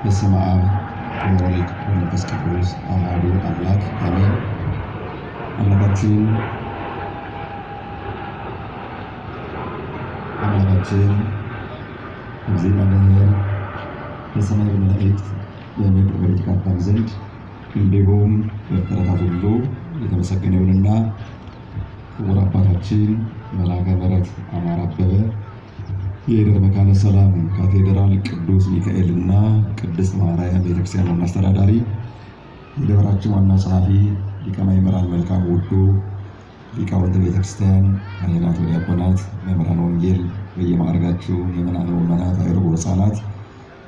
በስመ አብ ወወልድ ወመንፈስ ቅዱስ አሐዱ አምላክ አሜን። አምላካችን እግዚአብሔር በሰማይ በመላእክት በምድር በተካፈለ ዘንድ እንዲሁም በፍጥረታት ሁሉ የተመሰገነ ይሁንና ክቡር አባታችን መልአከ ምሕረት አማረ አበበ የደብረ መካነ ሰላም ካቴድራል ቅዱስ ሚካኤልና ቅድስት ማርያም ቤተክርስቲያን ዋና አስተዳዳሪ፣ የደብራችን ዋና ጸሐፊ ሊቀ ማእምራን መልካሙ ውዱ፣ ሊቃውንተ ቤተክርስቲያን፣ ካህናት፣ ዲያቆናት፣ መምህራነ ወንጌል በየማዕረጋችሁ፣ ምዕመናን ወምዕመናት፣ አእሩግ ወሕፃናት፣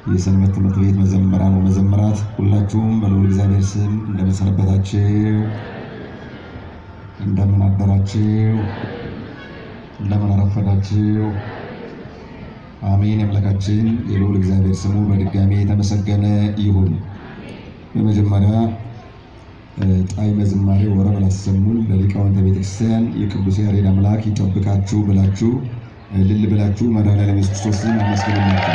የሰንበት ትምህርት ቤት መዘምራን ወመዘምራት ሁላችሁም በልዑል እግዚአብሔር ስም እንደምን ሰነበታችሁ? እንደምን አደራችሁ? እንደምን አረፈዳችሁ? አሜን። የአምላካችን የልዑል እግዚአብሔር ስሙ በድጋሜ የተመሰገነ ይሁን። በመጀመሪያ ጣዕመ ዝማሬ ወረብ ላሰሙን ለሊቃውንተ ቤተክርስቲያን የቅዱስ ያሬድ አምላክ ይጠብቃችሁ ብላችሁ እልል ብላችሁ መድኃኔዓለም ኢየሱስ ክርስቶስን አመስግኑላችሁ።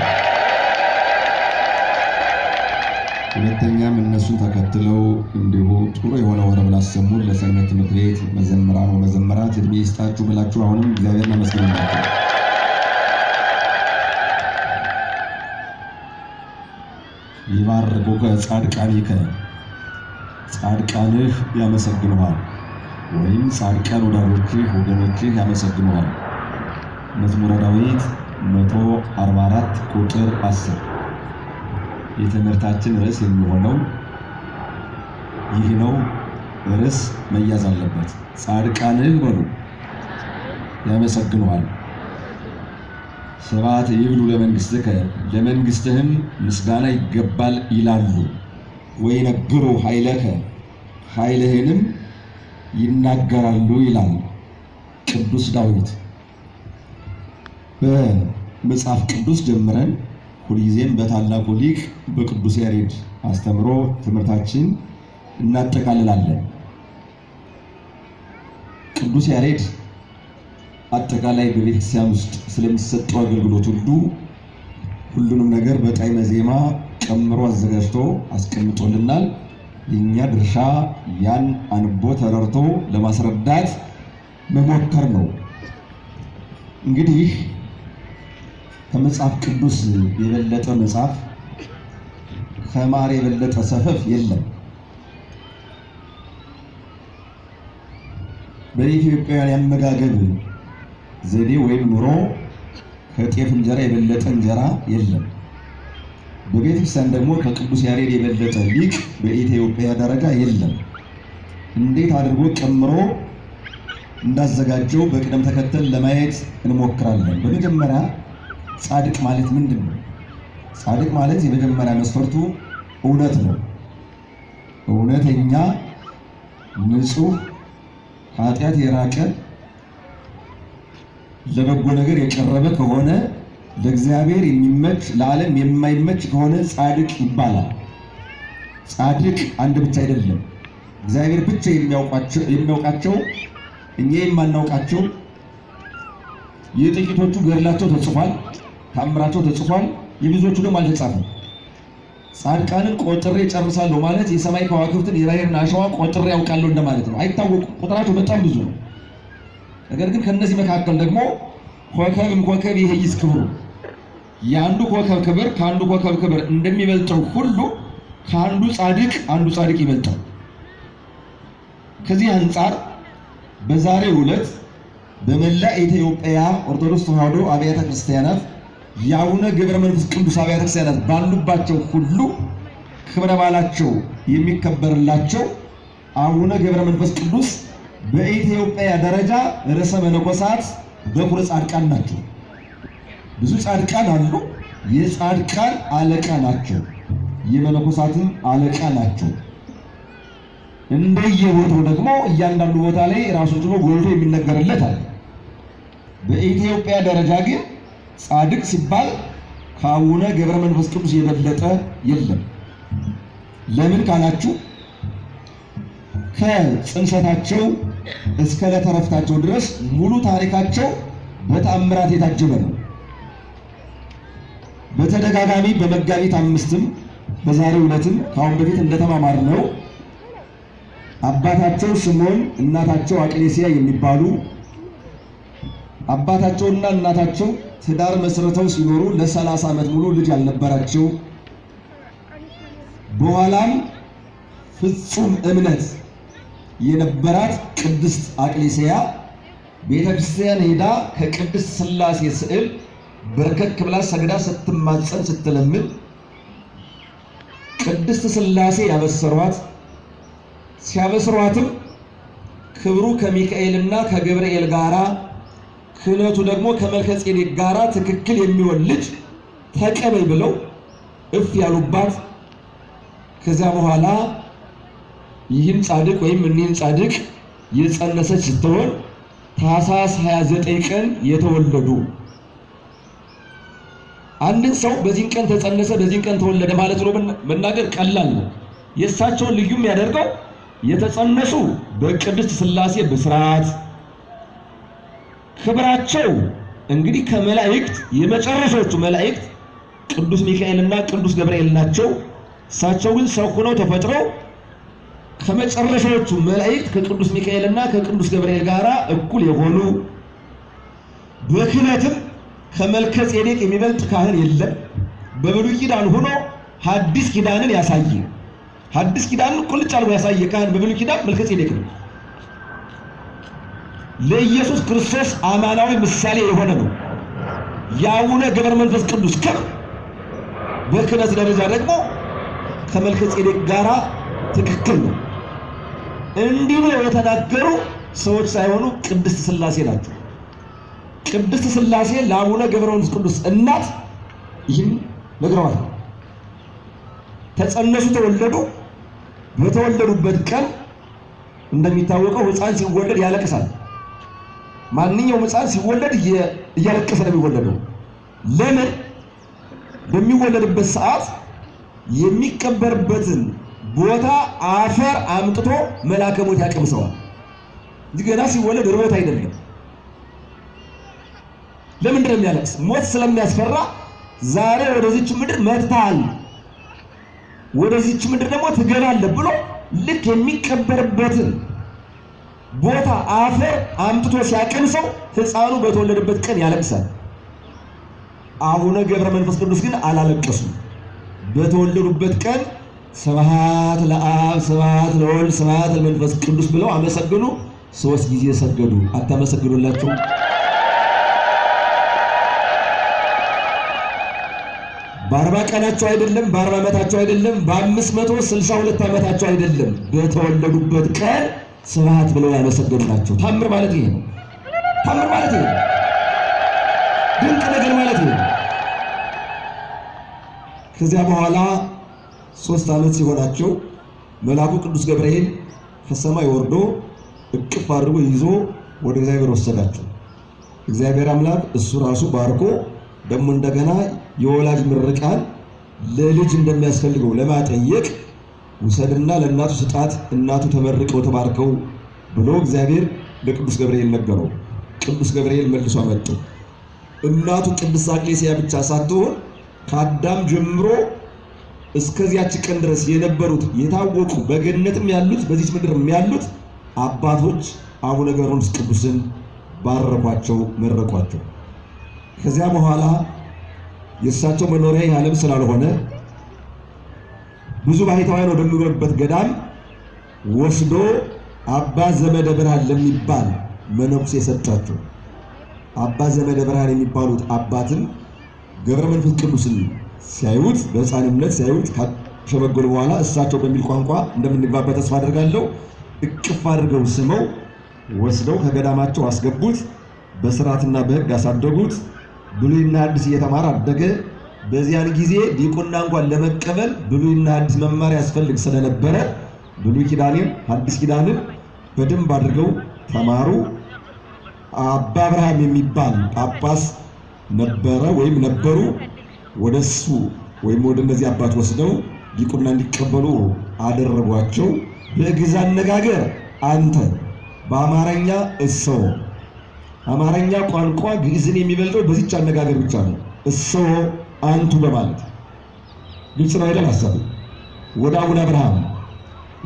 ሁለተኛም እነሱን ተከትለው እንዲሁ ጥሩ የሆነ ወረብ ላሰሙን ለሰንበት ትምህርት ቤት መዘምራን ወመዘምራት እድሜ ይስጣችሁ ብላችሁ አሁንም እግዚአብሔርን አመስግኑላችሁ። ይባርኩከ ጻድቃኒከ፣ ጻድቃንህ ያመሰግኑሃል፣ ወይም ጻድቃን ወዳጆችህ ወገኖችህ ያመሰግኑሃል። መዝሙረ ዳዊት 144 ቁጥር 10። የትምህርታችን ርዕስ የሚሆነው ይህ ነው። ርዕስ መያዝ አለበት። ጻድቃንህ በሉ ያመሰግኑሃል። ስብሐት ይብሉ ለመንግሥትከ፣ ለመንግሥትህም ምስጋና ይገባል ይላሉ። ወይነግሩ ኃይለከ፣ ኃይልህንም ይናገራሉ ይላል ቅዱስ ዳዊት። በመጽሐፍ ቅዱስ ጀምረን ሁልጊዜም በታላቁ ሊቅ በቅዱስ ያሬድ አስተምሮ ትምህርታችን እናጠቃልላለን። ቅዱስ ያሬድ አጠቃላይ በቤተክርስቲያን ውስጥ ስለሚሰጠው አገልግሎት ሁሉንም ነገር በጣዕመ ዜማ ቀምሮ አዘጋጅቶ አስቀምጦልናል። የኛ ድርሻ ያን አንቦ ተረድቶ ለማስረዳት መሞከር ነው። እንግዲህ ከመጽሐፍ ቅዱስ የበለጠ መጽሐፍ፣ ከማር የበለጠ ሰፈፍ የለም። በኢትዮጵያውያን ያመጋገብ ዘዴ ወይም ኑሮ ከጤፍ እንጀራ የበለጠ እንጀራ የለም። በቤተክርስቲያን ደግሞ ከቅዱስ ያሬድ የበለጠ ሊቅ በኢትዮጵያ ደረጃ የለም። እንዴት አድርጎ ቀምሮ እንዳዘጋጀው በቅደም ተከተል ለማየት እንሞክራለን። በመጀመሪያ ጻድቅ ማለት ምንድን ነው? ጻድቅ ማለት የመጀመሪያ መስፈርቱ እውነት ነው። እውነተኛ፣ ንጹሕ፣ ኃጢአት የራቀ ለበጎ ነገር የቀረበ ከሆነ ለእግዚአብሔር የሚመች ለዓለም የማይመች ከሆነ ጻድቅ ይባላል። ጻድቅ አንድ ብቻ አይደለም። እግዚአብሔር ብቻ የሚያውቃቸው እኛ የማናውቃቸው የጥቂቶቹ ገድላቸው ተጽፏል፣ ታምራቸው ተጽፏል፣ የብዙዎቹ ደግሞ አልተጻፈም። ጻድቃንን ቆጥሬ ጨርሳለሁ ማለት የሰማይ ከዋክብትን የባሕርን አሸዋ ቆጥሬ ያውቃለሁ እንደማለት ነው። አይታወቁም፣ ቁጥራቸው በጣም ብዙ ነው። ነገር ግን ከነዚህ መካከል ደግሞ ኮከብም ኮከብ ይሄይስ ክብሩ፣ የአንዱ ኮከብ ክብር ከአንዱ ኮከብ ክብር እንደሚበልጠው ሁሉ ከአንዱ ጻድቅ ይበልጣል። ከዚህ አንጻር በዛሬው ዕለት በመላ ኢትዮጵያ ኦርቶዶክስ ተዋሕዶ አብያተ ክርስቲያናት የአቡነ ገብረ መንፈስ ቅዱስ አብያተ ክርስቲያናት ባሉባቸው ሁሉ ክብረ በዓላቸው የሚከበርላቸው አቡነ ገብረ መንፈስ ቅዱስ በኢትዮጵያ ደረጃ ርዕሰ መነኮሳት በኩረ ጻድቃን ናቸው። ብዙ ጻድቃን አሉ። የጻድቃን አለቃ ናቸው። የመነኮሳትም አለቃ ናቸው። እንደየቦታው ደግሞ እያንዳንዱ ቦታ ላይ ራሱ ጭኖ ጎልቶ የሚነገርለት አለ። በኢትዮጵያ ደረጃ ግን ጻድቅ ሲባል ከአቡነ ገብረ መንፈስ ቅዱስ የበለጠ የለም። ለምን ካላችሁ ከጽንሰታቸው እስከ ዕለተ ዕረፍታቸው ድረስ ሙሉ ታሪካቸው በተአምራት የታጀበ ነው። በተደጋጋሚ በመጋቢት 5ም በዛሬው ዕለትም ከአሁን በፊት እንደተማማርነው አባታቸው ስምዖን እናታቸው አቅሌስያ የሚባሉ አባታቸውና እናታቸው ትዳር መስርተው ሲኖሩ ለ30 ዓመት ሙሉ ልጅ ያልነበራቸው በኋላም ፍጹም እምነት የነበራት ቅድስት አቅሌስያ ቤተክርስቲያን ሄዳ ከቅድስት ሥላሴ ስዕል በርከክ ብላ ሰግዳ ስትማጸን ስትለምን ቅድስት ሥላሴ ያበሰሯት ሲያበስሯትም ክብሩ ከሚካኤልና ከገብርኤል ጋራ ክህነቱ ደግሞ ከመልከጼዴቅ ጋራ ትክክል የሚሆን ልጅ ተቀበይ ብለው እፍ ያሉባት። ከዚያ በኋላ ይህን ጻድቅ ወይም እኒህን ጻድቅ የጸነሰች ስትሆን ታኅሳስ 29 ቀን የተወለዱ። አንድን ሰው በዚህን ቀን ተጸነሰ በዚህን ቀን ተወለደ ማለት ነው መናገር ቀላል ነው። የእሳቸውን ልዩ የሚያደርገው የተጸነሱ በቅድስት ሥላሴ ብስራት ክብራቸው እንግዲህ ከመላእክት የመጨረሻዎቹ መላእክት ቅዱስ ሚካኤልና ቅዱስ ገብርኤል ናቸው። እሳቸው ግን ሰው ሆነው ተፈጥረው ከመጨረሻዎቹ መላእክት ከቅዱስ ሚካኤልና ከቅዱስ ገብርኤል ጋራ እኩል የሆኑ በክህነትም ከመልከጼዴቅ የሚበልጥ ካህን የለም። በብሉይ ኪዳን ሆኖ ሐዲስ ኪዳንን ያሳየ ሐዲስ ኪዳንን ቁልጭ አድርጎ ያሳየ ካህን በብሉይ ኪዳን መልከጼዴቅ ነው። ለኢየሱስ ክርስቶስ አማናዊ ምሳሌ የሆነ ነው። የአቡነ ገብረ መንፈስ ቅዱስ ክብር በክህነት ደረጃ ደግሞ ከመልከጼዴቅ ጋራ ትክክል ነው። እንዲሁ የተናገሩ ሰዎች ሳይሆኑ ቅድስት ሥላሴ ናቸው። ቅድስት ሥላሴ ለአቡነ ገብረ መንፈስ ቅዱስ እናት ይህን ነግረዋል። ተጸነሱ፣ ተወለዱ። በተወለዱበት ቀን እንደሚታወቀው ሕፃን ሲወለድ ያለቅሳል። ማንኛውም ሕፃን ሲወለድ እያለቀሰ ነው የሚወለደው። ለምን? በሚወለድበት ሰዓት የሚቀበርበትን ቦታ አፈር አምጥቶ መልአከ ሞት ያቀምሰዋል። ገና ሲወለድ ርቦት አይደለም። ለምንድን ነው የሚያለቅስ? ሞት ስለሚያስፈራ ዛሬ ወደዚች ምድር መጥተሃል፣ ወደዚች ምድር ደግሞ ትገባለህ ብሎ ልክ የሚቀበርበትን ቦታ አፈር አምጥቶ ሲያቀምሰው ሕፃኑ በተወለደበት ቀን ያለቅሳል። አቡነ ገብረ መንፈስ ቅዱስ ግን አላለቀሱም። በተወለዱበት ቀን ስብሐት ለአብ ስብሐት ለወልድ ስብሐት ለመንፈስ ቅዱስ ብለው አመሰግኑ። 3 ጊዜ ሰገዱ። አታመሰግኑላችሁ? በ40 ቀናቸው አይደለም፣ በ40 ዓመታቸው አይደለም፣ በ562 ዓመታቸው አይደለም። በተወለዱበት ቀን ስብሐት ብለው ያመሰግኑ ናቸው። ታምር ማለት ይሄ ነው። ታምር ማለት ይሄ ነው። ድንቅ ነገር ማለት ይሄ ነው። ከዚያ በኋላ 3 ዓመት ሲሆናቸው መልአኩ ቅዱስ ገብርኤል ከሰማይ ወርዶ እቅፍ አድርጎ ይዞ ወደ እግዚአብሔር ወሰዳቸው። እግዚአብሔር አምላክ እሱ ራሱ ባርኮ ደግሞ እንደገና የወላጅ ምርቃን ለልጅ እንደሚያስፈልገው ለማጠየቅ ውሰድና ለእናቱ ስጣት፣ እናቱ ተመርቀው ተባርከው ብሎ እግዚአብሔር ለቅዱስ ገብርኤል ነገረው። ቅዱስ ገብርኤል መልሶ አመጣው። እናቱ ቅድስት አቅሌስያ ብቻ ሳትሆን ከአዳም ጀምሮ እስከዚያች ቀን ድረስ የነበሩት የታወቁ በገነትም ያሉት በዚች ምድርም ያሉት አባቶች አቡነ ገብረ መንፈስ ቅዱስን ባረኳቸው፣ መረቋቸው። ከዚያ በኋላ የእሳቸው መኖሪያ የዓለም ስላልሆነ ብዙ ባሕታውያን ወደሚኖሩበት ገዳም ወስዶ አባ ዘመደ ብርሃን ለሚባል መነኩሴ የሰጣቸው። አባ ዘመደ ብርሃን የሚባሉት አባትን ገብረ መንፈስ ቅዱስን ሲያዩት በሕፃንነት ሲያዩት ከሸመገሉ በኋላ እሳቸው በሚል ቋንቋ እንደምንግባባ ተስፋ አድርጋለሁ እቅፍ አድርገው ስመው ወስደው ከገዳማቸው አስገቡት። በሥርዓትና በሕግ አሳደጉት። ብሉይና ሐዲስ እየተማረ አደገ። በዚያን ጊዜ ዲቁና እንኳን ለመቀበል ብሉይና ሐዲስ መማር ያስፈልግ ስለነበረ ብሉይ ኪዳንን ሐዲስ ኪዳንን በደንብ አድርገው ተማሩ። አባ አብርሃም የሚባል ጳጳስ ነበረ ወይም ነበሩ። ወደሱ ወይም ወደ እነዚህ አባት ወስደው ዲቁና እንዲቀበሉ አደረጓቸው። በግዕዝ አነጋገር አንተ፣ በአማርኛ እሰው። አማርኛ ቋንቋ ግዕዝን የሚበልጠው በዚች አነጋገር ብቻ ነው። እሰው አንቱ በማለት ግልጽ ነው አይደል? ሐሳቡ ወደ አቡነ አብርሃም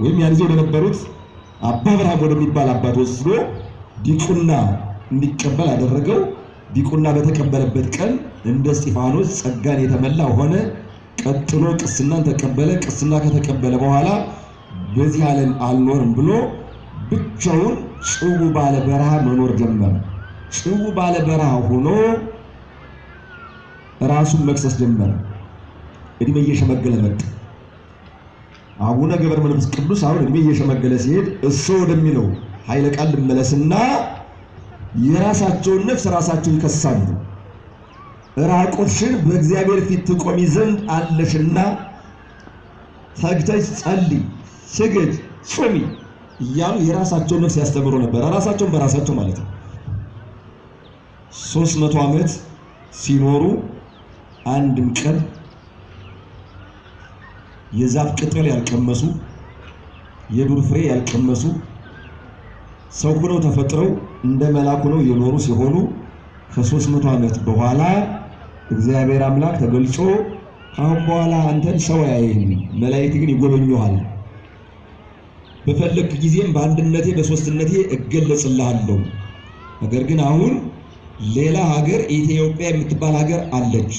ወይም ያን ጊዜ ወደነበሩት አባ አብርሃም ወደሚባል አባት ወስዶ ዲቁና እንዲቀበል አደረገው። ዲቁና በተቀበለበት ቀን እንደ እስጢፋኖስ ጸጋን የተመላ ሆነ። ቀጥሎ ቅስናን ተቀበለ። ቅስና ከተቀበለ በኋላ በዚህ ዓለም አልኖርም ብሎ ብቻውን ጭው ባለ በረሃ መኖር ጀመረ። ጭው ባለ በረሃ ሆኖ ራሱን መክሰስ ጀመረ። እድሜ እየሸመገለ መጣ። አቡነ ገብረ መንፈስ ቅዱስ አሁን እድሜ እየሸመገለ ሲሄድ እሱ ወደሚለው ኃይለ ቃል ልመለስና የራሳቸውን ነፍስ ራሳቸው ይከሳሉ። ራቁትሽን በእግዚአብሔር ፊት ትቆሚ ዘንድ አለሽና ተግተሽ ጸልይ፣ ስገድ፣ ጾሚ እያሉ የራሳቸውን ነፍስ ያስተምሩ ነበር። ራሳቸውን በራሳቸው ማለት ነው። 300 ዓመት ሲኖሩ አንድም ቀን የዛፍ ቅጠል ያልቀመሱ የዱር ፍሬ ያልቀመሱ ሰው ሆነው ተፈጥረው እንደ መልአክ ሆነው የኖሩ ሲሆኑ ከ300 ዓመት በኋላ እግዚአብሔር አምላክ ተገልጾ አሁን በኋላ አንተን ሰው ያየህም መላእክት ግን ይጎበኙሃል፣ በፈለክ ጊዜም በአንድነቴ በሶስትነቴ እገለጽልሃለሁ። ነገር ግን አሁን ሌላ ሀገር ኢትዮጵያ የምትባል ሀገር አለች።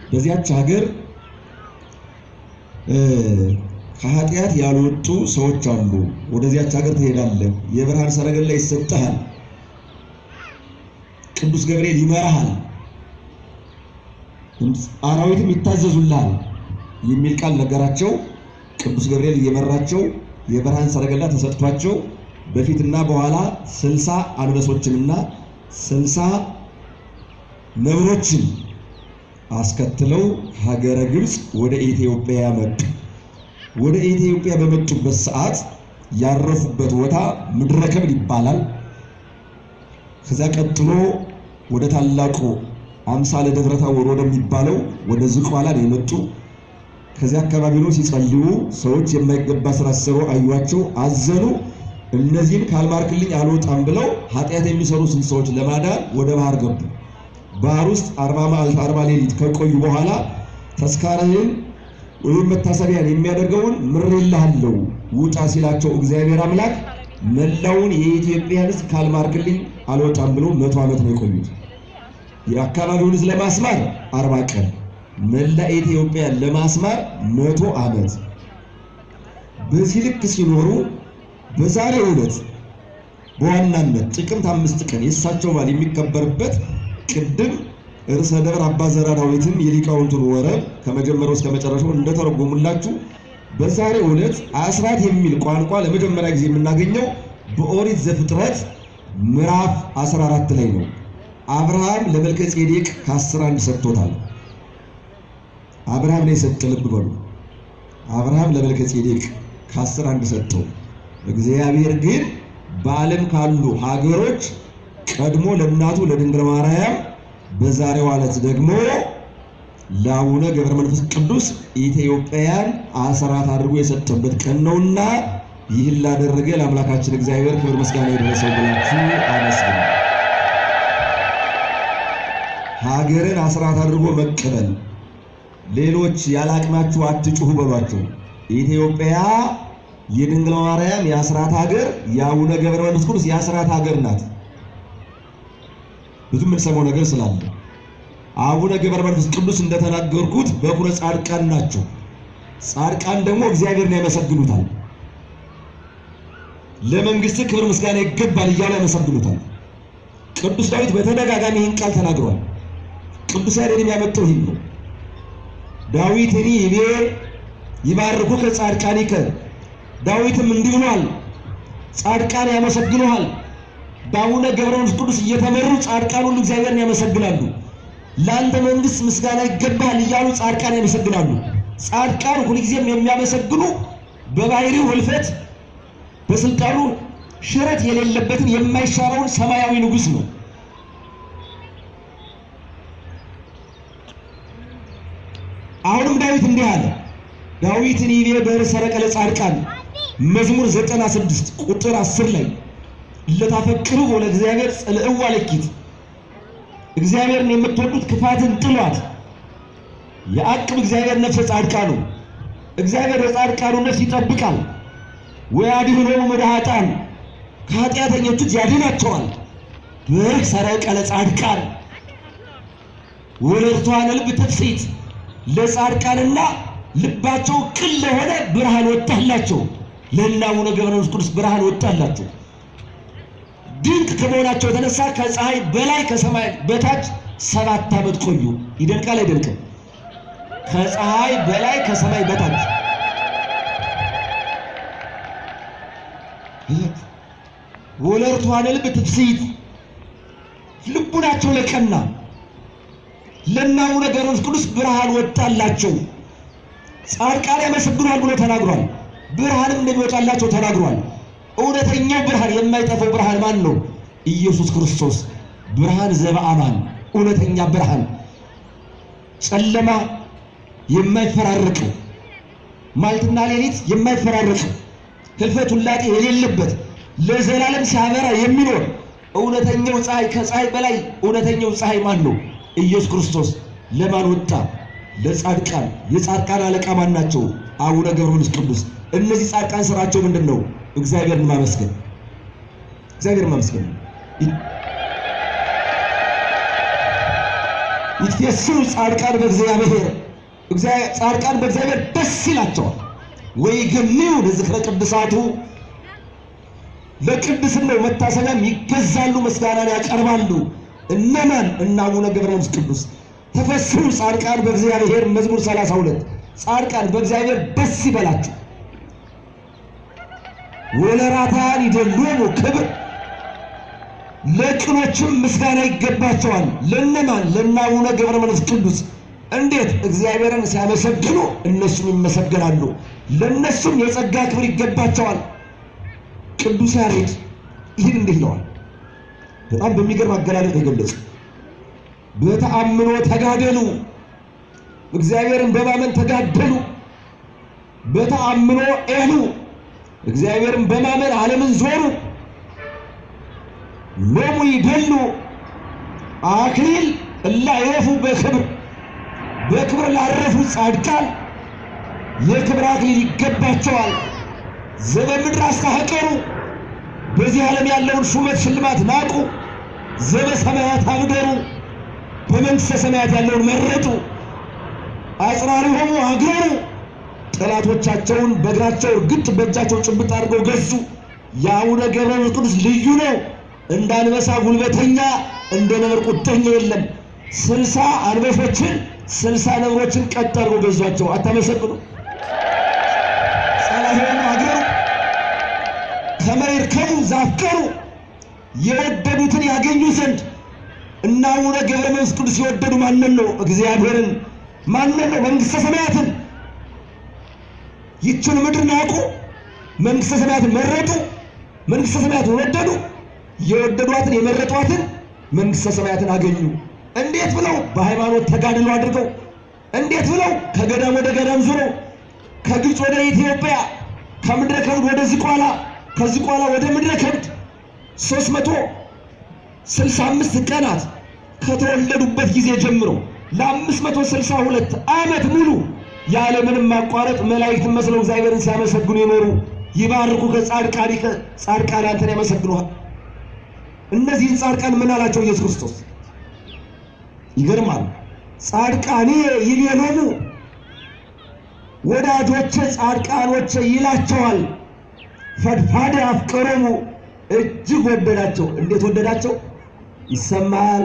በዚያች ሀገር ከኃጢአት ያልወጡ ሰዎች አሉ። ወደዚያች ሀገር ትሄዳለህ። የብርሃን ሰረገላ ይሰጥሃል። ቅዱስ ገብርኤል ይመራሃል፣ አራዊትም ይታዘዙልሃል የሚል ቃል ነገራቸው። ቅዱስ ገብርኤል እየመራቸው የብርሃን ሰረገላ ተሰጥቷቸው በፊትና በኋላ 60 አንበሶችንና 60 ነብሮችን አስከትለው ሀገረ ግብጽ ወደ ኢትዮጵያ መጡ። ወደ ኢትዮጵያ በመጡበት ሰዓት ያረፉበት ቦታ ምድረ ከብድ ይባላል። ከዛ ቀጥሎ ወደ ታላቁ አምሳለ ደብረ ታቦር ወደሚባለው ወደ ዝቋላ ነው የመጡ። ከዚያ አካባቢ ነው ሲጸልዩ ሰዎች የማይገባ ስራ ሲሰሩ አዩዋቸው፣ አዘኑ። እነዚህን ካልማርክልኝ አልወጣም ብለው ኃጢአት የሚሰሩ ስንት ሰዎች ለማዳን ወደ ባህር ገቡ። ባህር ውስጥ 40 መዓልት 40 ሌሊት ከቆዩ በኋላ ተስካረህን ወይም መታሰቢያን የሚያደርገውን ምሬልሃለሁ ውጣ ሲላቸው እግዚአብሔር አምላክ መላውን የኢትዮጵያን ሕዝብ ካልማርክልኝ አልወጣም ብሎ 100 ዓመት ነው የቆዩት። የአካባቢውን ሕዝብ ለማስማር 40 ቀን፣ መላ ኢትዮጵያን ለማስማር 100 ዓመት። በዚህ ልክ ሲኖሩ በዛሬው ዕለት በዋናነት ጥቅምት 5 ቀን የእሳቸው በዓል የሚከበርበት ቅድም ርዕሰ ደብር አባ ዘራ ዳዊትም የሊቃውንቱን ወረብ ከመጀመሪያው እስከ መጨረሻው እንደተረጎሙላችሁ በዛሬው ዕለት አስራት የሚል ቋንቋ ለመጀመሪያ ጊዜ የምናገኘው በኦሪት ዘፍጥረት ምዕራፍ 14 ላይ ነው። አብርሃም ለመልከ ጼዴቅ ከ10 ሰጥቶታል። አብርሃም ላይ ሰጠ። ልብ በሉ። አብርሃም ለመልከ ጼዴቅ ከ10 ሰጠው። እግዚአብሔር ግን በዓለም ካሉ ሀገሮች ቀድሞ ለእናቱ ለድንግል ማርያም በዛሬው ዕለት ደግሞ ለአቡነ ገብረ መንፈስ ቅዱስ ኢትዮጵያን አስራት አድርጎ የሰጠበት ቀን ነውና ይህን ላደረገ ለአምላካችን እግዚአብሔር ክብር ምስጋና ይድረሰው ብላችሁ አመስግኑ። ሀገርን አስራት አድርጎ መቀበል፣ ሌሎች ያላቅማችሁ አትጩሁ በሏቸው። ኢትዮጵያ የድንግል ማርያም የአስራት ሀገር፣ የአቡነ ገብረ መንፈስ ቅዱስ የአስራት ሀገር ናት። ብዙ የምንሰማው ነገር ስላለ አቡነ ገብረ መንፈስ ቅዱስ እንደተናገርኩት በኩረ ጻድቃን ናቸው። ጻድቃን ደግሞ እግዚአብሔርን ያመሰግኑታል። ለመንግስት ክብር ምስጋና ይገባል እያሉ ያመሰግኑታል። ቅዱስ ዳዊት በተደጋጋሚ ይህን ቃል ተናግሯል። ቅዱስ ያሬድም ያመጣው ይህን ነው። ዳዊትኒ ይቤ ይባርኩከ ጻድቃኒከ፣ ዳዊትም እንዲህ ብሏል፣ ጻድቃን ያመሰግኑሃል። በአቡነ ገብረ መንፈስ ቅዱስ እየተመሩ ጻድቃን ሁሉ እግዚአብሔርን ያመሰግናሉ። ለአንተ መንግስት ምስጋና ይገባል እያሉ ጻድቃን ያመሰግናሉ። ጻድቃን ሁልጊዜም የሚያመሰግኑ በባህሪው ህልፈት በስልጣኑ ሽረት የሌለበትን የማይሻረውን ሰማያዊ ንጉስ ነው። አሁንም ዳዊት እንዲህ አለ። ዳዊትን ይቤ በርእሰ ሰረቀለ ጻድቃን መዝሙር 96 ቁጥር 10 ላይ ለታፈቅሩ ለእግዚአብሔር ጽልእዋ ለኪት፣ እግዚአብሔርን የምትወዱት ክፋትን ጥሏት የአቅብ እግዚአብሔር ነፍሰ ጻድቃኑ እግዚአብሔር የጻድቃኑ ነፍስ ይጠብቃል። ወያድኅኖሙ እምኃጥአን ከኃጢአተኞች እጅ ያድናቸዋል። ብርክ ሰረቀ ለጻድቃን ወለርቷነ ልብ ትፍሥሕት ለጻድቃንና ልባቸው ቅን ለሆነ ብርሃን ወጣላቸው። ለእነ አቡነ ገብረ መንፈስ ቅዱስ ብርሃን ወጣላቸው። ድንቅ ከመሆናቸው የተነሳ ከፀሐይ በላይ ከሰማይ በታች 7 ዓመት ቆዩ። ይደንቃል አይደንቅም? ከፀሐይ በላይ ከሰማይ በታች ወለርቷነ ልብ ትፍሥሕት ልቡናቸው ለቀና ለእነ አቡነ ገብረ መንፈስ ቅዱስ ብርሃን ወጣላቸው። ጻድቃን ያመሰግናል ብሎ ተናግሯል። ብርሃንም እንደሚወጣላቸው ተናግሯል። እውነተኛው ብርሃን የማይጠፋው ብርሃን ማን ነው? ኢየሱስ ክርስቶስ ብርሃን ዘበአማን እውነተኛ ብርሃን ጨለማ የማይፈራረቀው ማልትና ሌሊት የማይፈራረቀው ህልፈት ውላጤ የሌለበት ለዘላለም ሲያበራ የሚኖር እውነተኛው ፀሐይ ከፀሐይ በላይ እውነተኛው ፀሐይ ማን ነው? ኢየሱስ ክርስቶስ። ለማን ወጣ? ለጻድቃን። የጻድቃን አለቃ ማን ናቸው? አቡነ ገብረ መንፈስ ቅዱስ። እነዚህ ጻድቃን ስራቸው ምንድነው? እግዚአብሔርን ማመስገን። እግዚአብሔርን ማመስገን። ይትፌስሑ ጻድቃን በእግዚአብሔር ጻድቃን በእግዚአብሔር ደስ ይላቸዋል። ወይገንዩ ለዝክረ ቅዱሳቱ ለቅድስናው መታሰቢያም ይገዛሉ፣ ምስጋናን ያቀርባሉ። እነማን? እነ አቡነ ገብረ መንፈስ ቅዱስ። ተፈስሑ ጻድቃን በእግዚአብሔር መዝሙር 32 ጻድቃን በእግዚአብሔር ደስ ይበላቸው። ወለራታን ይደሎሙ ክብር ለቅኖችም ምስጋና ይገባቸዋል። ለነማን? ለእነ አቡነ ገብረ መንፈስ ቅዱስ። እንዴት? እግዚአብሔርን ሲያመሰግኑ እነሱም ይመሰገናሉ። ለነሱም የጸጋ ክብር ይገባቸዋል። ቅዱስ ያሬድ ይህን እንዲህ ይለዋል። በጣም በሚገርም አገላለጥ የገለጸ በተአምኖ ተጋደሉ፣ እግዚአብሔርን በማመን ተጋደሉ። በተአምኖ ኤሉ እግዚአብሔርን በማመን ዓለምን ዞሩ። ሎሙ ይደሉ አክሊል እላ ይረፉ በክብር በክብር ላረፉ ጻድቃን የክብር አክሊል ይገባቸዋል። ዘበምድር አስተሐቀሩ በዚህ ዓለም ያለውን ሹመት ሽልማት ናቁ። ዘበሰማያት አብደሩ በመንግሥተ ሰማያት ያለውን መረጡ። አጽራሪሆሙ አገሩ ጠላቶቻቸውን በእግራቸው እርግጥ በእጃቸው ጭብጥ አድርገው ገዙ። የአቡነ ገብረ መንፈስ ቅዱስ ልዩ ነው። እንደ አንበሳ ጉልበተኛ እንደ ነብር ቁጠኛ የለም። 60 አንበሶችን 60 ነብሮችን ቀጥ አድርገው ገዟቸው። አታመሰግኑ? ጸላሄሙ አገሩ ከመይርከቡ ዛፍቀሩ የወደዱትን ያገኙ ዘንድ እና አቡነ ገብረ መንፈስ ቅዱስ የወደዱ ማንን ነው? እግዚአብሔርን። ማንን ነው? መንግሥተ ሰማያትን። ይችን ምድር ናቁ፣ መንግሥተ ሰማያትን መረጡ። መንግሥተ ሰማያትን ወደዱ። የወደዷትን የመረጧትን መንግሥተ ሰማያትን አገኙ። እንዴት ብለው? በሃይማኖት ተጋድሎ አድርገው። እንዴት ብለው? ከገዳም ወደ ገዳም ዙረው፣ ከግብፅ ወደ ኢትዮጵያ፣ ከምድረ ከብድ ወደ ዝቋላ፣ ከዝቋላ ወደ ምድረ ከብድ 365 ቀናት ከተወለዱበት ጊዜ ጀምሮ ለ562 ዓመት ሙሉ ያለምንም ማቋረጥ መላእክትን መስለው እግዚአብሔርን ሲያመሰግኑ የኖሩ ይባርኩ ጻድቃን አንተን ያመሰግኑሃል። እነዚህን ጻድቃን ምን አላቸው ኢየሱስ ክርስቶስ? ይገርማል። ጻድቃኔ ይቤሎሙ ወዳጆቼ ጻድቃኖቼ ይላቸዋል። ፈድፋደ አፍቀሮሙ እጅግ ወደዳቸው። እንዴት ወደዳቸው? ይሰማል።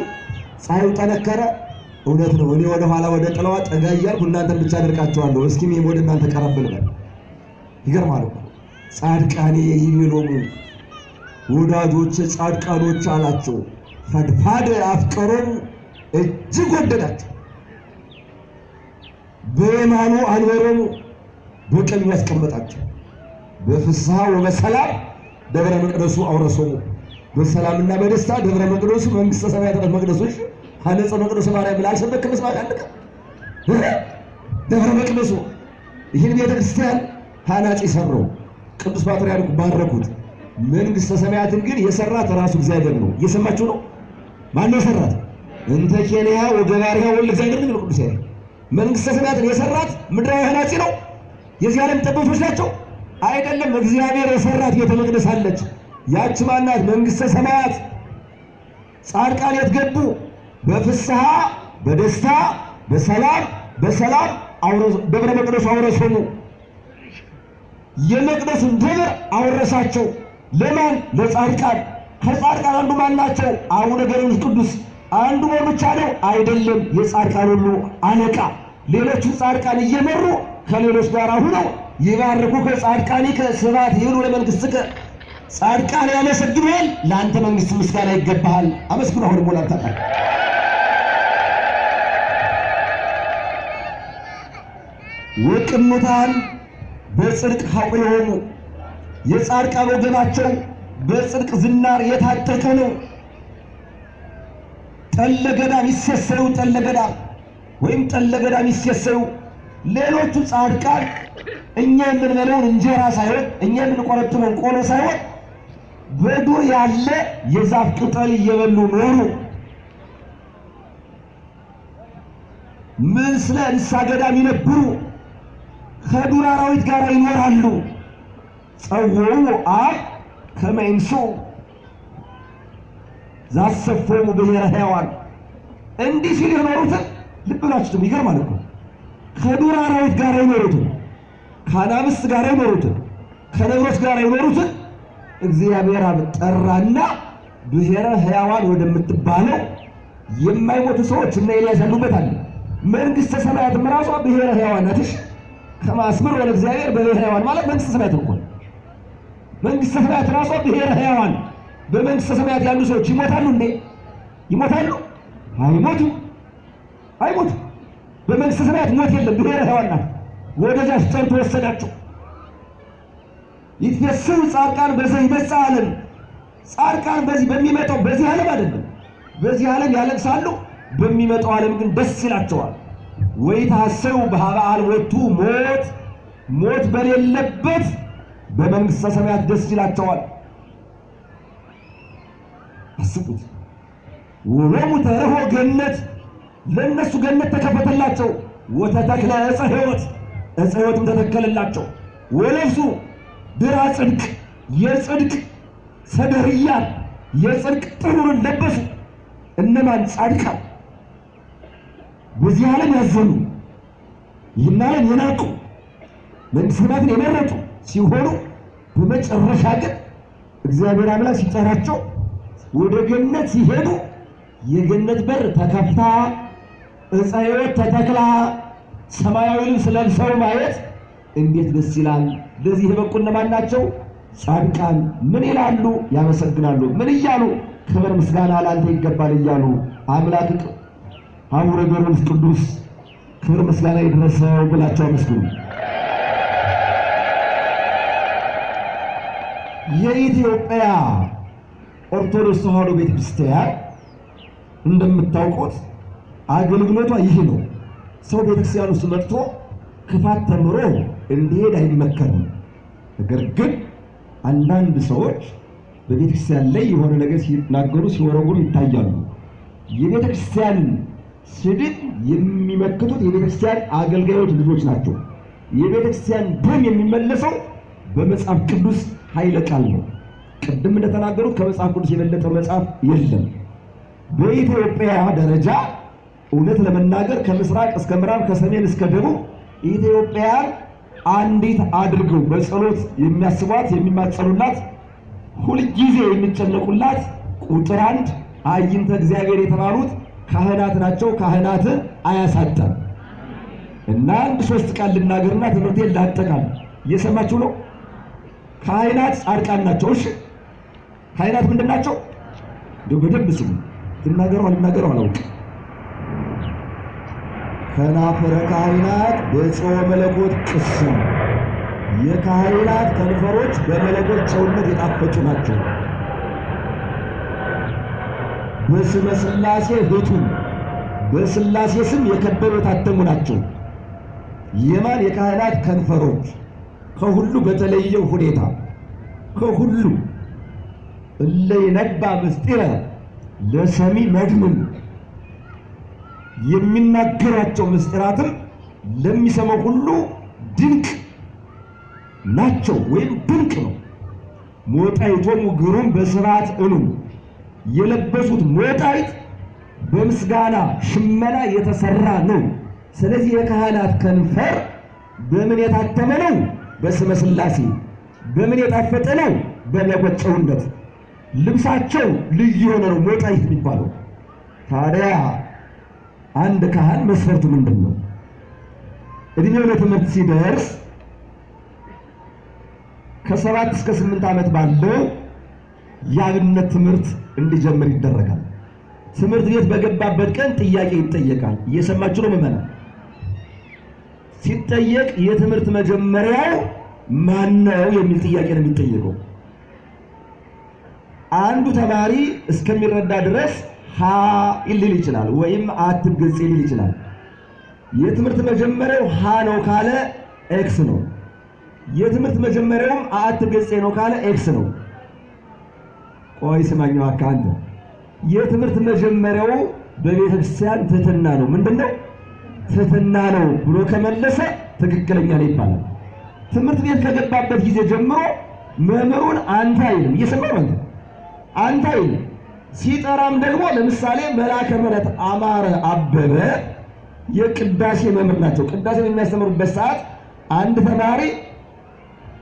ፀሐዩ ጠነከረ። እውነት ነው። እኔ ወደ ኋላ ወደ ጥላዋ ጠጋ እያልኩ እናንተን ብቻ አደርቃቸዋለሁ። እስኪ እኔም ወደ እናንተ ቀረብ ልበል። ይገርማል። ጻድቃኔ ይቤሎሙ ወዳጆቼ ጻድቃኖች አላቸው። ፈድፋደ አፍቀሮሙ እጅግ ወደዳቸው። በየማኑ አንበሮሙ በቀኙ ያስቀመጣቸው። በፍስሐ ወበሰላም ደብረ መቅደሱ አውረሶሙ በሰላምና በደስታ ደብረ መቅደሱ መንግሥተ ሰማያት መቅደሶች ሀነጸ መቅደሱ ማርያም ብላ አልሰበክም? መስማት አለቀ። ደብረ መቅደሱ ይህን ቤተክርስቲያን ሐናጺ ሰራው። ቅዱስ ፓትርያርኩ ባረኩት። መንግሥተ ሰማያትን ግን የሰራት ራሱ እግዚአብሔር ነው። እየሰማችሁ ነው? ማን ነው የሰራት? እንተ ኬንያ ወገባሪያ ወልደ እግዚአብሔር ነው ቅዱስ ያሬድ። መንግስተ ሰማያትን የሰራት ምድራዊ ኃላፊ ነው? የዚህ ዓለም ጠበብቶች ናቸው? አይደለም። እግዚአብሔር የሰራት ቤተ መቅደስ አለች። ያች ማናት? መንግስተ ሰማያት። ጻድቃን የት ገቡ? በፍስሐ በደስታ በሰላም ደብረ መቅደሱ አውረሰኑ። የመቅደሱን ደብር አወረሳቸው። ለማን? ለጻድቃን። ከጻድቃን አንዱ ማን ናቸው? አቡነ ገብረ መንፈስ ቅዱስ። አንዱ ሞር ብቻ ነው? አይደለም። የጻድቃን ሁሉ አለቃ። ሌሎቹ ጻድቃን እየመሩ ከሌሎች ጋር ሆነው ይባርኩ ከጻድቃኒከ ስብሐት ይሁን ለመንግሥትከ። ጻድቃን ያመሰግኑሃል፣ ለአንተ መንግስት ምስጋና ይገባሃል። አመስግኑ። አሁን ሞላ ታጣ ወቅሙታን በጽድቅ ሀቁሎሙ። የጻድቃን ወገናቸው በጽድቅ ዝናር የታጠቀ ነው። ጠለ ገዳም ይሰሰዩ፣ ጠለ ገዳም ወይም ጠለ ገዳም ይሰሰዩ። ሌሎቹ ጻድቃን እኛ የምንበለውን እንጀራ ሳይሆን እኛ የምንቆረጥመውን ቆሎ ሳይሆን በዱር ያለ የዛፍ ቅጠል እየበሉ ኖሩ። ምስለ እንስሳ ገዳም ይነብሩ፣ ከዱር አራዊት ጋር ይኖራሉ። ጸውዑ አብ ከመ ይንሥኡ ዘአሰፎሙ ብሔረ ሕያዋን። እንዲህ ሲል የኖሩትን ልብ ብላችሁ ይገርማል እኮ። ከዱር አራዊት ጋር ይኖሩትን፣ ከአናብስት ጋር ይኖሩትን፣ ከነብሮች ጋር ይኖሩትን እግዚአብሔር አብ ጠራና ብሔረ ሕያዋን ወደምትባለው የማይሞቱ ሰዎች እና ኤልያስ ያሉበት አለ። መንግስተ ሰማያትም ራሷ ብሔረ ሕያዋን ናትሽ። ከማስመር ወደ እግዚአብሔር በብሔረ ሕያዋን ማለት መንግስተ ሰማያት እኮ። መንግስተ ሰማያት ራሷ ብሔረ ሕያዋን። በመንግስተ ሰማያት ያሉ ሰዎች ይሞታሉ እንዴ? ይሞታሉ? አይሞቱ። በመንግስተ ሰማያት ሞት የለም። ብሔረ ሕያዋን ናት። ወደዚያ ጠርቶ ወሰዳቸው። ይትፈስሑ ጻድቃን በዘይመጽእ ዓለም። ጻድቃን በሚመጣው በዚህ ዓለም አይደለም። በዚህ ዓለም ያለቅሳሉ፣ በሚመጣው ዓለም ግን ደስ ይላቸዋል። ወይትሐሰዩ በኀበ አልቦቱ ሞት በሌለበት በመንግስተ ሰማያት ደስ ይላቸዋል። አስቡት። ወሎሙ ተርኅቦ ገነት፣ ለእነሱ ገነት ተከፈተላቸው። ወተተክለ ዕፀ ሕይወትም ተተከለላቸው። ወለብሱ ድራ ጽድቅ፣ የጽድቅ ሰደርያን የጽድቅ ጥሩርን ለበሱ። እነማን? ጻድቃን። በዚህ ዓለም ያዘኑ፣ ይህን ዓለም የናቁ፣ መንግሥተ ሰማያትን የመረጡ ሲሆኑ በመጨረሻ ግን እግዚአብሔር አምላክ ሲጠራቸው ወደ ገነት ሲሄዱ የገነት በር ተከፍታ ዕፀ ሕይወት ተተክላ ሰማያዊ ልብስ ለብሰው ማየት እንዴት ደስ ይላል! ለዚህ የበቁ እነማን ናቸው? ጻድቃን። ምን ይላሉ? ያመሰግናሉ። ምን እያሉ? ክብር ምስጋና ላንተ ይገባል እያሉ አምላክ አቡነ ገብረ መንፈስ ቅዱስ ክብር ምስጋና ይድረሰው ብላቸው አመስግኑ። የኢትዮጵያ ኦርቶዶክስ ተዋሕዶ ቤተክርስቲያን እንደምታውቁት አገልግሎቷ ይህ ነው። ሰው ቤተክርስቲያን ውስጥ መጥቶ ክፋት ተምሮ እንዲሄድ አይመከርም። ነገር ግን አንዳንድ ሰዎች በቤተክርስቲያን ላይ የሆነ ነገር ሲናገሩ ሲወረውሩ ይታያሉ። የቤተክርስቲያን ስድብ የሚመክቱት የቤተክርስቲያን አገልጋዮች ልጆች ናቸው። የቤተክርስቲያን ደም የሚመለሰው በመጽሐፍ ቅዱስ ኃይለ ቃል ነው። ቅድም እንደተናገሩት ከመጽሐፍ ቅዱስ የበለጠ መጽሐፍ የለም። በኢትዮጵያ ደረጃ እውነት ለመናገር ከምስራቅ እስከ ምዕራብ ከሰሜን እስከ ደቡብ ኢትዮጵያን አንዲት አድርገው በጸሎት የሚያስቧት የሚማጸኑላት፣ ሁልጊዜ የሚጨነቁላት ቁጥር አንድ አይንተ እግዚአብሔር የተባሉት ካህናት ናቸው። ካህናትን አያሳጣም። እና አንድ ሶስት ቃል ልናገርና ትምህርቴን ላጠቃል። እየሰማችሁ ነው? ካህናት ጻድቃን ናቸው። እሺ፣ ካህናት ምንድን ናቸው? እንደው በደንብ ስሙ። ልናገረው አላውቅም። ከናፈረ ካህናት በጾመ መለኮት ቅስም፣ የካህናት ከንፈሮች በመለኮት ጨውነት የጣፈጡ ናቸው። በስመ ሥላሴ ህቱም፣ በሥላሴ ስም የከበሩ የታተሙ ናቸው። የማን? የካህናት ከንፈሮች ከሁሉ በተለየ ሁኔታ ከሁሉ እለ ይነባ ምስጢረ ለሰሚ መድምን፣ የሚናገራቸው ምስጢራትም ለሚሰማው ሁሉ ድንቅ ናቸው ወይም ድንቅ ነው። ሞጣይቶሙ ግሩም በስብሐት እኑ የለበሱት ሞጣይት በምስጋና ሽመና የተሰራ ነው። ስለዚህ የካህናት ከንፈር በምን የታተመ ነው? በስመ ሥላሴ። በምን የጣፈጠ ነው? በመለኮት ጨውነት። ልብሳቸው ልዩ የሆነ ነው ሞጣይት የሚባለው። ታዲያ አንድ ካህን መስፈርቱ ምንድን ነው? እድሜው ለትምህርት ሲደርስ ከ7 እስከ 8 ዓመት ባለው የአብነት ትምህርት እንዲጀምር ይደረጋል። ትምህርት ቤት በገባበት ቀን ጥያቄ ይጠየቃል። እየሰማችሁ ነው ምዕመናን? ሲጠየቅ የትምህርት መጀመሪያው ማን ነው የሚል ጥያቄ ነው የሚጠየቀው። አንዱ ተማሪ እስከሚረዳ ድረስ ሀ ይልል ይችላል ወይም አትገጽ ይልል ይችላል። የትምህርት መጀመሪያው ሀ ነው ካለ ኤክስ ነው። የትምህርት መጀመሪያውም አትገጽ ነው ካለ ኤክስ ነው። ቆይ ስማኛው አካንተ የትምህርት መጀመሪያው በቤተ ክርስቲያን ትህትና ነው። ምንድነው? ትህትና ነው ብሎ ከመለሰ ትክክለኛ ነው ይባላል። ትምህርት ቤት ከገባበት ጊዜ ጀምሮ መምህሩን አንተ አይልም። እየሰማው አንተ አይልም። ሲጠራም ደግሞ ለምሳሌ መልአከ ምሕረት አማረ አበበ የቅዳሴ መምህር ናቸው። ቅዳሴ በሚያስተምሩበት ሰዓት አንድ ተማሪ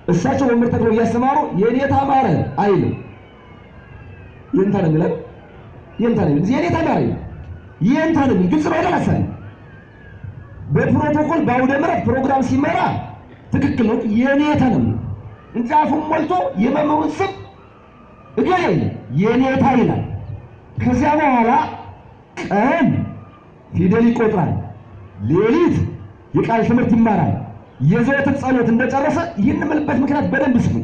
እሳቸው መምህር ተብለው እያስተማሩ የኔታ አማረ አይልም። የኔታ ነው የሚለው የኔታ ነው የሚለው የኔታ አማረ የኔታ ነው የሚለው ግልጽ ነው አይደል? በፕሮቶኮል በአውደ ምሕረት ፕሮግራም ሲመራ ትክክል ነው። የኔታ ነው እንጂ አፉን ሞልቶ የመምህሩን ስም እገሌ የኔታ ይላል። ከዚያ በኋላ ቀን ፊደል ይቆጥራል፣ ሌሊት የቃል ትምህርት ይማራል። የዘወትር ጸሎት እንደጨረሰ ይህን የምልበት ምክንያት በደንብ ስሙ።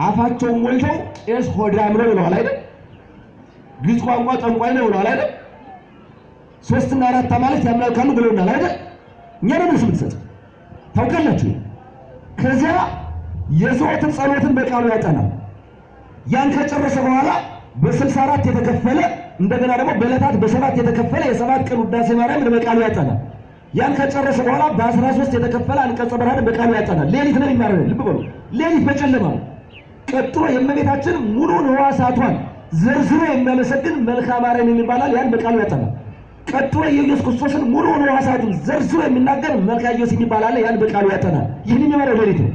አፋቸውን ሞልተው ቄስ ሆዳም ነው ብለዋል አይደል? ግዕዝ ቋንቋ ጠንቋይ ነው ብለዋል አይደል? 3 እና 4 ማለት ያምላካሉ ብለውናል አይደል? እኛ ነው መልስ የምትሰጥ ታውቃላችሁ። ከዚያ የዘወትር ጸሎትን በቃሉ ያጠናል። ያን ከጨረሰ በኋላ በ64 የተከፈለ እንደገና ደግሞ በዕለታት በ7 የተከፈለ የ7 ቀን ውዳሴ ማርያምን በቃሉ ያጠናል። ያን ከጨረሰ በኋላ በ13 የተከፈለ አንቀጸ ብርሃንን በቃሉ ያጠናል። ሌሊት ነው የሚማረው። ልብ በሉ፣ ሌሊት በጨለማ ነው። ቀጥሎ የእመቤታችን ሙሉ ሕዋሳቷን ዘርዝሮ የሚያመሰግን መልክአ ማርያም የሚባላል ያን በቃሉ ያጠናል። ቀጥሎ የኢየሱስ ክርስቶስን ሙሉ ሕዋሳቱን ዘርዝሮ የሚናገር መልክአ ኢየሱስ የሚባላል ያን በቃሉ ያጠናል። ይህን የሚማረው ሌሊት ነው።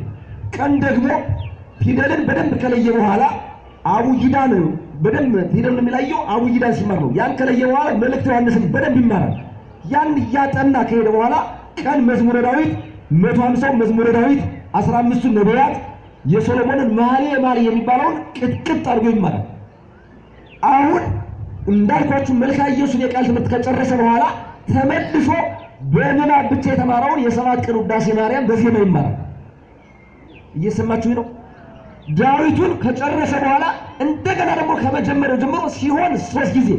ቀን ደግሞ ፊደልን በደንብ ከለየ በኋላ አቡጊዳ ነው በደንብ ፊደልን የሚለየው አቡጊዳ ሲማር ነው። ያን ከለየ በኋላ መልእክተ ዮሐንስን በደንብ ይማራል። ያን እያጠና ከሄደ በኋላ ቀን መዝሙረ ዳዊት 150 መዝሙረ ዳዊት 15ቱ ነቢያት የሶሎሞንን መኃልየ መኃልይ የሚባለውን ቅጥቅጥ አድርጎ ይማራል። አሁን እንዳልኳችሁ መልክአ ኢየሱስን የቃል ትምህርት ከጨረሰ በኋላ ተመልሶ በንባብ ብቻ የተማረውን የ7 ቀን ውዳሴ ማርያም በዜማ ይማራል። እየሰማችሁ ነው? ዳዊቱን ከጨረሰ በኋላ እንደገና ደግሞ ከመጀመሪያው ጀምሮ ሲሆን 3 ጊዜ።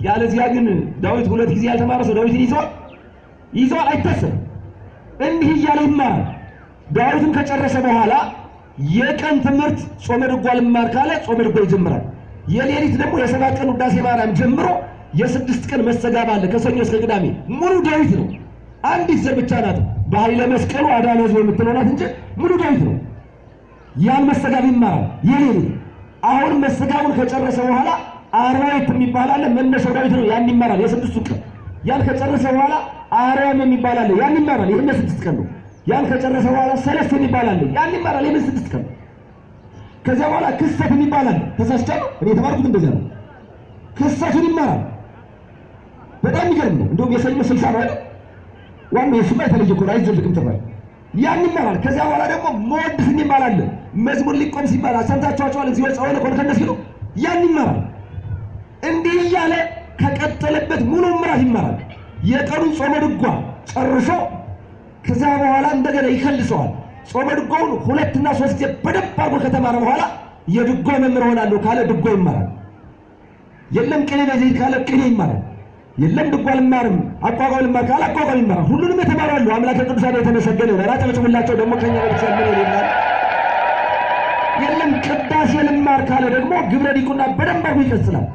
ያለዚያ ግን ዳዊት 2 ጊዜ ያልተማረ ሰው ዳዊትን ይዘዋል አይታሰብም። እንዲህ እያለ ይማራል። ዳዊቱን ከጨረሰ በኋላ የቀን ትምህርት ጾመ ድጓ ልማር ካለ ጾመ ድጓ ይጀምራል። የሌሊት ደግሞ የ7 ቀን ውዳሴ ማርያም ጀምሮ የ6 ቀን መስተጋብ አለ ከሰኞ እስከ ቅዳሜ። ሙሉ ዳዊት ነው። አንዲት ዘር ብቻ ናት በኃይለ መስቀሉ አዳነ ሕዝብ የምትለው ናት እንጂ ሙሉ ዳዊት ነው። ያን መስተጋብ ይማራል የሌሊት። አሁን መስተጋቡን ከጨረሰ በኋላ አርባዕት የሚባል አለ መነሻው ዳዊት ነው። ያን ይማራል የ6 ቀን። ያን ከጨረሰ በኋላ አርያም የሚባል አለ ያን ይማራል። ይሄ የ6 ቀን ነው። ያን ከጨረሰ በኋላ ሰለስት የሚባል አለ ያን ይማራል። ይሄ የ6 ቀን ነው። ከዚያ በኋላ ክስተት የሚባል አለ። ተሳስቻለሁ እኔ የተማርኩት እንደዚያ ነው። ክስተቱን ይማራል። በጣም የሚገርም ነው። እንደውም የሰኞ 60 ነው አይደል? ዋናው የሱማ የተለየ እኮ ነው አይዘልቅም ተባለ። ያን ይማራል። ከዚያ በኋላ ደግሞ መወድስ የሚባል አለ። መዝሙር ሊቆም ሲባል ሰምታችኋቸዋል። እዚህ ወጣው ነው ኮንከነስ ይሉ ያን ይማራል። እንዲህ እያለ ከቀጠለበት ሙሉ ምዕራፍ ይማራል። የቀኑን ጾመ ድጓ ጨርሶ ከዚያ በኋላ እንደገና ይከልሰዋል። ጾመ ድጓውን 2 እና 3 ጊዜ በደንብ አድርጎ ከተማረ በኋላ የድጓ መምህር ሆናለሁ ካለ ድጓ ይማራል። የለም ቅኔ በዚህ ካለ ቅኔ ይማራል። የለም ድጓ ልማርም አቋቋም ልማር ካለ አቋቋም ይማራል። ሁሉንም የተማራሉ። አምላከ ቅዱሳን የተመሰገነ ነው። አጨብጭቡላቸው ደግሞ ከኛ ቤተሰብ ምን ይላል? የለም ቅዳሴ ልማር ካለ ደግሞ ግብረ ዲቁና በደንብ አድርጎ ይቀጥላል።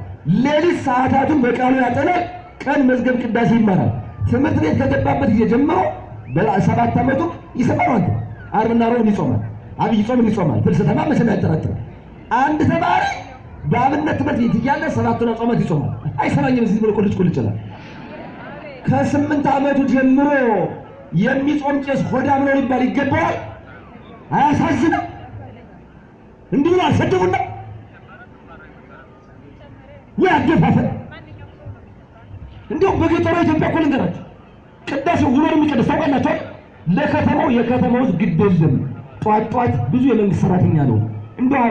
ሌሊት ሰዓታቱን በቃሉ ያጠናል። ቀን መዝገብ ቅዳሴ ይማራል። ትምህርት ቤት ከገባበት ጊዜ ጀምሮ በ7 ዓመቱ ይሰማል። ዓርብና ሮብ ይጾማል። አብይ ጾም ይጾማል። ፍልሰተማ መቼም አያጠራጥርም። አንድ ተማሪ በአብነት ትምህርት ቤት እያለ 7ቱን ጾማት ይጾማል። አይሰማኝም እዚህ ብሎ ቁልጭ ይችላል። ከ8 ዓመቱ ጀምሮ የሚጾም ቄስ ሆዳም ነው ሊባል ይገባዋል? አያሳዝንም? እንዲሁ አልሰደቡና ወይ አደፋፈን። እንዲሁም በገጠሩ ኢትዮጵያ እኮ ልንገራችሁ፣ ቅዳሴው ውሎ የሚቀደስ ታውቃላችሁ። ለከተማው የከተማው ውስጥ ግድ የለም። ጧት ብዙ የመንግስት ሰራተኛ ነው እንደው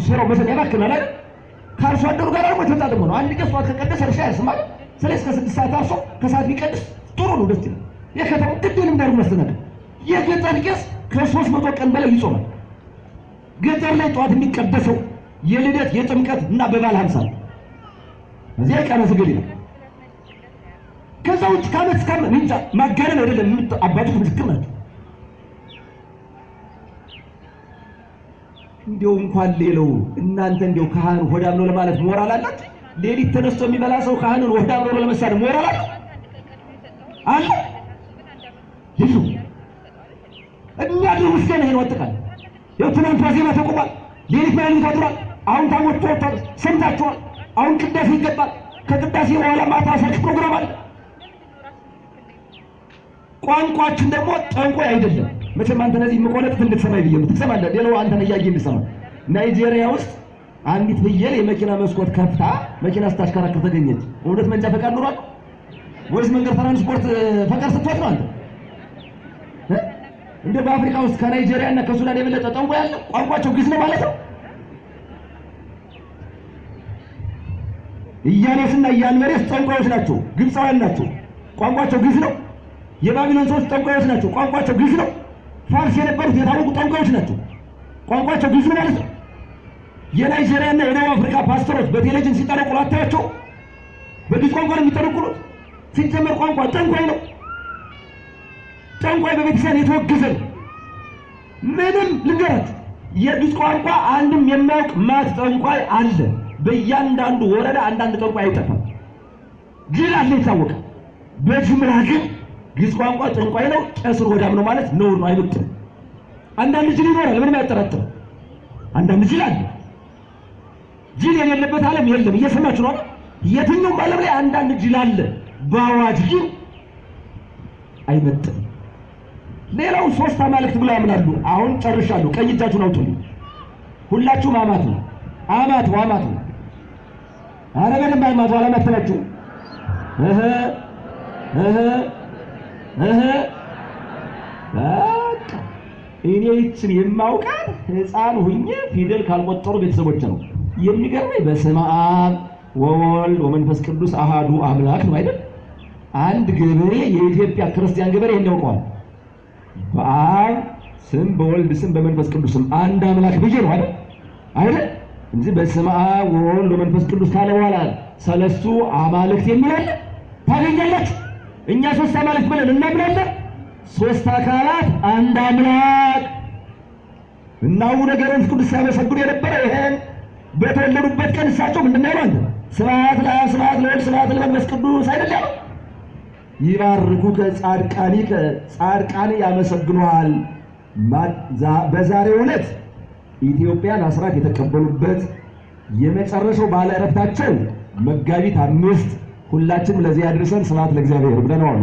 ስራው መሰለኝ ያባክናል አይደል? ከአርሶ አደሩ ጋር ደግሞ ተጣጥሞ ነው። አንድ ቄስ ጧት ከቀደሰ እርሻ ያርስማል። ስለዚህ እስከ 6 ሰዓት አርሶ ከሰዓት ቢቀድስ ጥሩ ነው፣ ደስ ይላል። የከተማው ግድ የለም ዳሩ ማስተናገድ። የገጠር ቄስ ከ300 ቀን በላይ ይጾማል። ገጠር ላይ ጧት የሚቀደሰው የልደት የጥምቀት እና በባለ 50 እዚያ ቀነ ስግድ ነው። ከዛ ውጭ ከዓመት እስከ ዓመት እንጃ ማጋነን አይደለም። አባቶች ምስክር ናቸው። እንዲያው እንኳን ሌላው እናንተ እንዲያው ካህን ሆዳም ነው ለማለት ሞራል አላችሁ? ሌሊት ተነስቶ የሚበላ ሰው ካህንን ሆዳም ነው ለመሳደብ ሞራል አለ አለ? ይሉ የሚያድሩ ምስጋና ይሄን ወጥቃል። ያው ትናንት ዋዜማ ተቆሟል። ሌሊት ላይ ታድሯል። አሁን ታወጥቶ ሰምታችኋል። አሁን ቅዳሴ ይገባል። ከቅዳሴ በኋላ ማታ ሰልፍ ፕሮግራም አለ። ቋንቋችን ደግሞ ጠንቋይ አይደለም። መቼም አንተ ነዚህ መቆለጥ እንድትሰማይ ብዬ ትሰማለህ። ሌላው አንተን እያየ እንድትሰማ። ናይጄሪያ ውስጥ አንዲት ፍየል የመኪና መስኮት ከፍታ መኪና ስታሽከራክር ተገኘች። እውነት መንጃ ፈቃድ ኖሯል ወይስ መንገድ ትራንስፖርት ፈቃድ ሰጥቷት ነው? አንተ እንደ በአፍሪካ ውስጥ ከናይጄሪያ እና ከሱዳን የበለጠ ጠንቋይ አለ? ቋንቋቸው ግዕዝ ነው ማለት ነው። ኢያኔስና ኢያንበሬስ ጠንቋዮች ናቸው፣ ግብፃውያን ናቸው። ቋንቋቸው ግዕዝ ነው። የባቢሎን ሰዎች ጠንቋዮች ናቸው፣ ቋንቋቸው ግዕዝ ነው። ፋርስ የነበሩት የታወቁ ጠንቋዮች ናቸው፣ ቋንቋቸው ግዕዝ ነው ማለት ነው። የናይጄሪያና የደቡብ አፍሪካ ፓስተሮች በቴሌቪዥን ሲጠነቁሉ አታያቸው? በግዕዝ ቋንቋ ነው የሚጠነቁሉት። ሲጀመር ቋንቋ ጠንቋይ ነው። ጠንቋይ በቤተክርስቲያን የተወገዘ ነው። ምንም ልንገራችሁ፣ የግዕዝ ቋንቋ አንድም የማያውቅ ማት ጠንቋይ አለ። በእያንዳንዱ ወረዳ አንዳንድ ጠንቋይ አይጠፋም። ጅል አለ የታወቀ። በጅምላ ግን ግዕዝ ቋንቋ ጠንቋይ ነው፣ ቄስን ሆዳም ነው ማለት ነውር ነው፣ አይመጥንም። አንዳንድ ጅል ይኖራል፣ ምንም አያጠራጥርም። አንዳንድ ጅል አለ። ጅል የሌለበት ዓለም የለም። እየሰማችሁ ነው። የትኛውም ዓለም ላይ አንዳንድ ጅል አለ። በአዋጅ ግን አይመጥንም። ሌላው 3 አማልክት ብለው ያምናሉ። አሁን ጨርሻለሁ። ቀኝ እጃችሁን አውጡልኝ። ሁላችሁም አማት ነው፣ አማት ነው፣ አማት ነው። ኧረ በደንብ አማት ነው። አላማተናችሁ በቃ እኔ ይችን የማውቃት ሕፃን ሁኜ ፊደል ካልቆጠሩ ቤተሰቦች ነው። የሚገርመኝ በስመ አብ ወወልድ ወመንፈስ ቅዱስ አሃዱ አምላክ ነው አይደል? አንድ ገበሬ የኢትዮጵያ ክርስቲያን ገበሬ እንደውቀዋል። በአብ ስም በወልድ ስም በመንፈስ ቅዱስ ስም አንድ አምላክ ብዬ ነው አይደል? አይደል? እንጂ በስመ አብ ወወልድ ወመንፈስ ቅዱስ ካለ በኋላ ሰለስቱ አማልክት የሚል አለ ታገኛላችሁ። እኛ 3 አማልክት ብለን እናምናለን። 3 አካላት አንድ አምላክ እና አቡነ ገብረ መንፈስ ቅዱስ ሲያመሰግኑ የነበረ ይሄን በተወለዱበት ቀን እሳቸው ምንድን ነው ያሉት? ስብሐት ለአብ ስብሐት ለወልድ ስብሐት ለመንፈስ ቅዱስ አይደል ያለው? ይባርኩከ ጻድቃኒከ ጻድቃን ያመሰግኑሃል። በዛሬው ዕለት ኢትዮጵያን አስራት የተቀበሉበት የመጨረሻው ባለ ዕረፍታቸው መጋቢት 5 ሁላችንም ለዚህ ያድርሰን። ስብሐት ለእግዚአብሔር ብለናል።